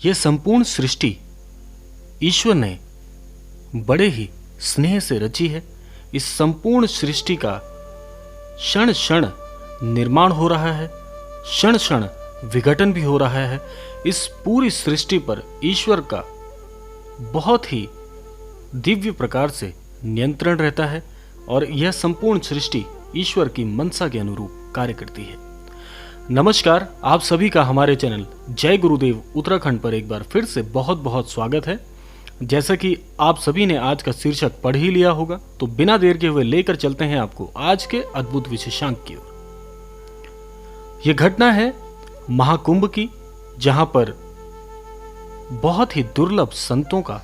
यह संपूर्ण सृष्टि ईश्वर ने बड़े ही स्नेह से रची है। इस संपूर्ण सृष्टि का क्षण क्षण निर्माण हो रहा है, क्षण क्षण विघटन भी हो रहा है। इस पूरी सृष्टि पर ईश्वर का बहुत ही दिव्य प्रकार से नियंत्रण रहता है और यह संपूर्ण सृष्टि ईश्वर की मनसा के अनुरूप कार्य करती है। नमस्कार, आप सभी का हमारे चैनल जय गुरुदेव उत्तराखंड पर एक बार फिर से बहुत बहुत स्वागत है। जैसा कि आप सभी ने आज का शीर्षक पढ़ ही लिया होगा, तो बिना देर के हुए लेकर चलते हैं आपको आज के अद्भुत विशेषांक की ओर। यह घटना है महाकुंभ की, जहां पर बहुत ही दुर्लभ संतों का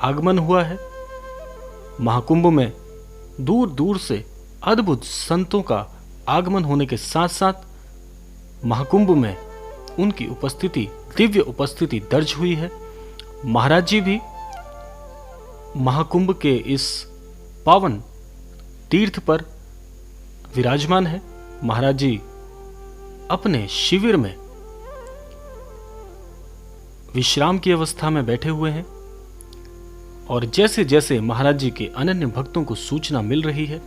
आगमन हुआ है। महाकुंभ में दूर दूर से अद्भुत संतों का आगमन होने के साथ साथ महाकुंभ में उनकी उपस्थिति, दिव्य उपस्थिति दर्ज हुई है। महाराज जी भी महाकुंभ के इस पावन तीर्थ पर विराजमान है। महाराज जी अपने शिविर में विश्राम की अवस्था में बैठे हुए हैं और जैसे जैसे महाराज जी के अनन्य भक्तों को सूचना मिल रही है,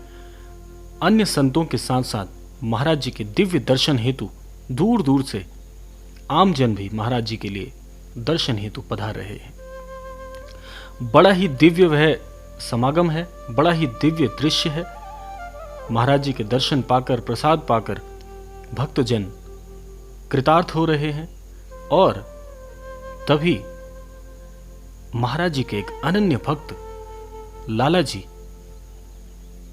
अन्य संतों के साथ साथ महाराज जी के दिव्य दर्शन हेतु दूर दूर से आम जन भी महाराज जी के लिए दर्शन हेतु पधार रहे हैं। बड़ा ही दिव्य वह समागम है, बड़ा ही दिव्य दृश्य है। महाराज जी के दर्शन पाकर, प्रसाद पाकर भक्तजन कृतार्थ हो रहे हैं और तभी महाराज जी के एक अनन्य भक्त लाला जी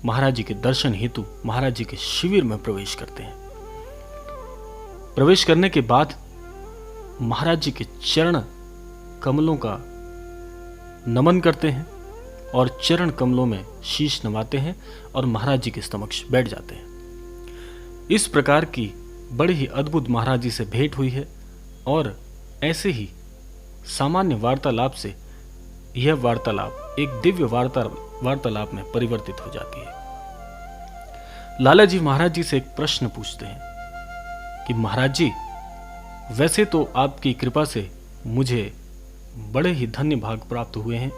महाराज जी के दर्शन हेतु महाराज जी के शिविर में प्रवेश करते हैं। प्रवेश करने के बाद महाराज जी के चरण कमलों का नमन करते हैं और चरण कमलों में शीश नवाते हैं और महाराज जी के समक्ष बैठ जाते हैं। इस प्रकार की बड़ी ही अद्भुत महाराज जी से भेंट हुई है और ऐसे ही सामान्य वार्तालाप से यह वार्तालाप एक दिव्य वार्तालाप में परिवर्तित हो जाती है। लाला जी महाराज जी से एक प्रश्न पूछते हैं कि महाराज जी, वैसे तो आपकी कृपा से मुझे बड़े ही धन्य भाग प्राप्त हुए हैं।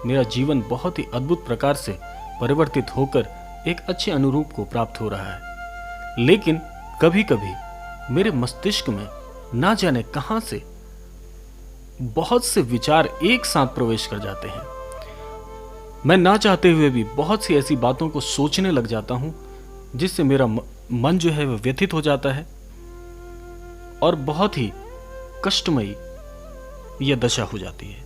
मेरा जीवन बहुत ही अद्भुत प्रकार से परिवर्तित होकर एक अच्छे अनुरूप को प्राप्त हो रहा है, लेकिन कभी कभी मेरे मस्तिष्क में ना जाने कहां से बहुत से विचार एक साथ प्रवेश कर जाते हैं। मैं ना चाहते हुए भी बहुत सी ऐसी बातों को सोचने लग जाता हूं, जिससे मेरा मन जो है वह व्यथित हो जाता है और बहुत ही कष्टमयी यह दशा हो जाती है।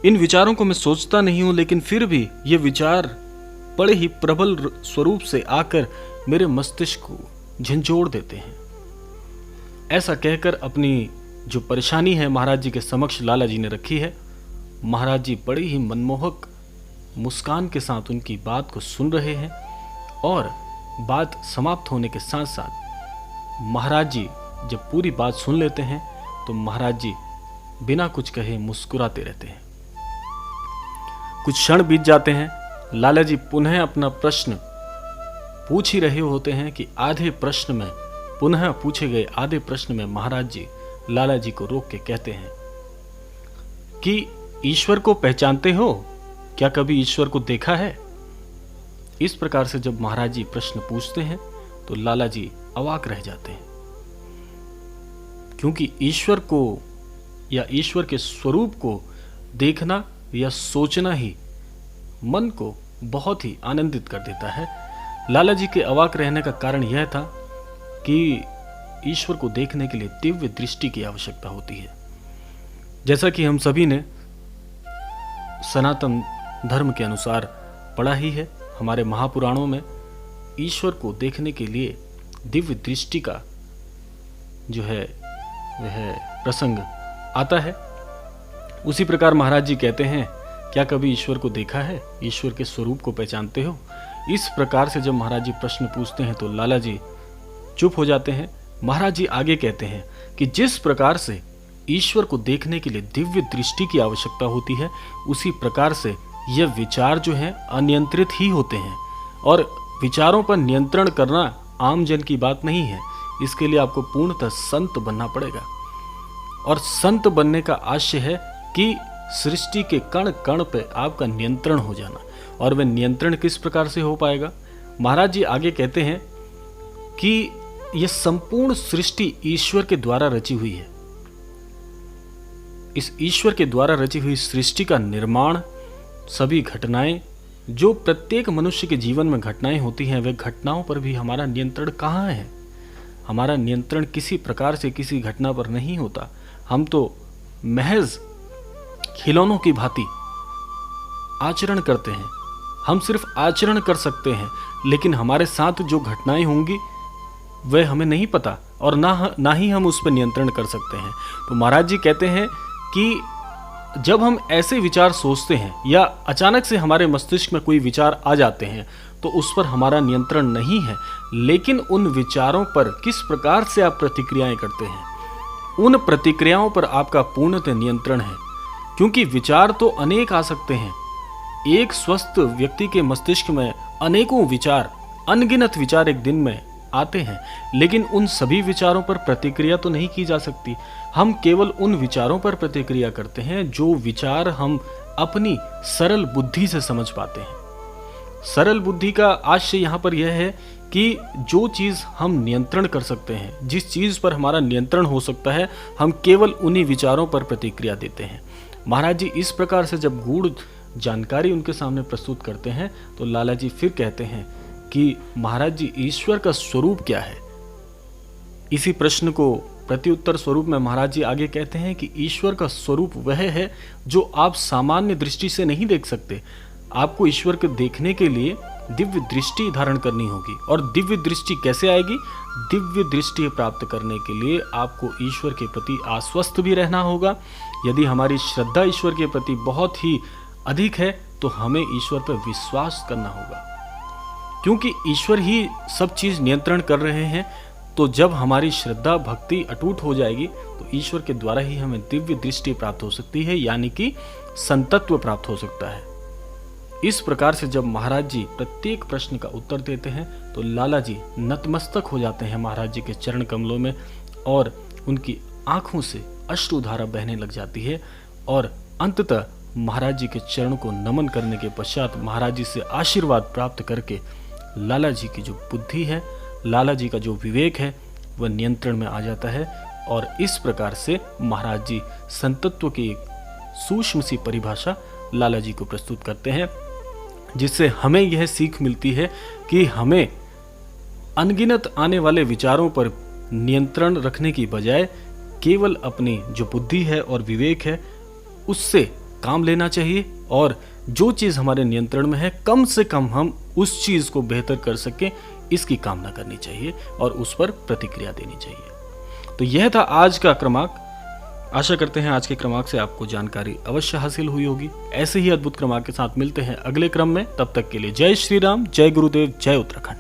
इन विचारों को मैं सोचता नहीं हूं, लेकिन फिर भी ये विचार बड़े ही प्रबल स्वरूप से आकर मेरे मस्तिष्क को झंझोड़ देते हैं। ऐसा कहकर अपनी जो परेशानी है महाराज जी के समक्ष लाला जी ने रखी है। महाराज जी बड़ी ही मनमोहक मुस्कान के साथ उनकी बात को सुन रहे हैं और बात समाप्त होने के साथ साथ महाराज जी जब पूरी बात सुन लेते हैं तो महाराज जी बिना कुछ कहे मुस्कुराते रहते हैं। कुछ क्षण बीत जाते हैं। लाला जी पुनः अपना प्रश्न पूछ ही रहे होते हैं कि आधे प्रश्न में, पुनः पूछे गए आधे प्रश्न में महाराज जी लाला जी को रोक के कहते हैं कि ईश्वर को पहचानते हो? क्या कभी ईश्वर को देखा है? इस प्रकार से जब महाराज जी प्रश्न पूछते हैं तो लाला जी अवाक रह जाते हैं, क्योंकि ईश्वर को या ईश्वर के स्वरूप को देखना या सोचना ही मन को बहुत ही आनंदित कर देता है। लाला जी के अवाक रहने का कारण यह था कि ईश्वर को देखने के लिए दिव्य दृष्टि की आवश्यकता होती है। जैसा कि हम सभी ने सनातन धर्म के अनुसार पढ़ा ही है, हमारे महापुराणों में ईश्वर को देखने के लिए दिव्य दृष्टि का जो है वह प्रसंग आता है। उसी प्रकार महाराज जी कहते हैं, क्या कभी ईश्वर को देखा है? ईश्वर के स्वरूप को पहचानते हो? इस प्रकार से जब महाराज जी प्रश्न पूछते हैं तो लाला जी चुप हो जाते हैं। महाराज जी आगे कहते हैं कि जिस प्रकार से ईश्वर को देखने के लिए दिव्य दृष्टि की आवश्यकता होती है, उसी प्रकार से यह विचार जो है अनियंत्रित ही होते हैं और विचारों पर नियंत्रण करना आम जन की बात नहीं है। इसके लिए आपको पूर्णतः संत बनना पड़ेगा। और संत बनने का आशय है कि सृष्टि के कण कण पे आपका नियंत्रण हो जाना। और वह नियंत्रण किस प्रकार से हो पाएगा? महाराज जी आगे कहते हैं कि यह संपूर्ण सृष्टि ईश्वर के द्वारा रची हुई है। इस ईश्वर के द्वारा रची हुई सृष्टि का निर्माण, सभी घटनाएं, जो प्रत्येक मनुष्य के जीवन में घटनाएं होती हैं, वे घटनाओं पर भी हमारा नियंत्रण कहाँ है? हमारा नियंत्रण किसी प्रकार से किसी घटना पर नहीं होता। हम तो महज खिलौनों की भांति आचरण करते हैं। हम सिर्फ आचरण कर सकते हैं, लेकिन हमारे साथ जो घटनाएं होंगी वह हमें नहीं पता और ना ही हम उस पर नियंत्रण कर सकते हैं। तो महाराज जी कहते हैं कि जब हम ऐसे विचार सोचते हैं या अचानक से हमारे मस्तिष्क में कोई विचार आ जाते हैं, तो उस पर हमारा नियंत्रण नहीं है, लेकिन उन विचारों पर किस प्रकार से आप प्रतिक्रियाएं करते हैं, उन प्रतिक्रियाओं पर आपका पूर्णतः नियंत्रण है। क्योंकि विचार तो अनेक आ सकते हैं। एक स्वस्थ व्यक्ति के मस्तिष्क में अनेकों विचार, अनगिनत विचार एक दिन में आते हैं, लेकिन उन सभी विचारों पर प्रतिक्रिया तो नहीं की जा सकती। हम केवल उन विचारों पर प्रतिक्रिया करते हैं जो विचार हम अपनी सरल बुद्धि से समझ पाते हैं। सरल बुद्धि का आशय यहाँ पर यह है कि जो चीज़ हम नियंत्रण कर सकते हैं, जिस चीज़ पर हमारा नियंत्रण हो सकता है, हम केवल उन्हीं विचारों पर प्रतिक्रिया देते हैं। महाराज जी इस प्रकार से जब गूढ़ जानकारी उनके सामने प्रस्तुत करते हैं, तो लाला जी फिर कहते हैं कि महाराज जी ईश्वर का स्वरूप क्या है? इसी प्रश्न को प्रत्युत्तर स्वरूप में महाराज जी आगे कहते हैं कि ईश्वर का स्वरूप वह है जो आप सामान्य दृष्टि से नहीं देख सकते। आपको ईश्वर को देखने के लिए दिव्य दृष्टि धारण करनी होगी। और दिव्य दृष्टि कैसे आएगी? दिव्य दृष्टि प्राप्त करने के लिए आपको ईश्वर के प्रति आश्वस्त भी रहना होगा। यदि हमारी श्रद्धा ईश्वर के प्रति बहुत ही अधिक है, तो हमें ईश्वर पर विश्वास करना होगा, क्योंकि ईश्वर ही सब चीज नियंत्रण कर रहे हैं। तो जब हमारी श्रद्धा भक्ति अटूट हो जाएगी, तो ईश्वर के द्वारा ही हमें दिव्य दृष्टि प्राप्त हो सकती है, यानी कि संतत्व प्राप्त हो सकता है। इस प्रकार से जब महाराज जी प्रत्येक प्रश्न का उत्तर देते हैं, तो लाला जी नतमस्तक हो जाते हैं महाराज जी के चरण कमलों में, और उनकी आंखों से अश्रुधारा बहने लग जाती है। और अंततः महाराज जी के चरण को नमन करने के पश्चात महाराज जी से आशीर्वाद प्राप्त करके लाला जी की जो बुद्धि है, लाला जी का जो विवेक है, वह नियंत्रण में आ जाता है। और इस प्रकार से महाराज जी संतत्व की एक सूक्ष्म सी परिभाषा लाला जी को प्रस्तुत करते हैं, जिससे हमें यह सीख मिलती है कि हमें अनगिनत आने वाले विचारों पर नियंत्रण रखने की बजाय केवल अपनी जो बुद्धि है और विवेक है, उससे काम लेना चाहिए। और जो चीज़ हमारे नियंत्रण में है, कम से कम हम उस चीज़ को बेहतर कर सकें, इसकी कामना करनी चाहिए और उस पर प्रतिक्रिया देनी चाहिए। तो यह था आज का क्रमांक। आशा करते हैं आज के क्रमांक से आपको जानकारी अवश्य हासिल हुई होगी। ऐसे ही अद्भुत क्रमांक के साथ मिलते हैं अगले क्रम में। तब तक के लिए जय श्री राम, जय गुरुदेव, जय उत्तराखंड।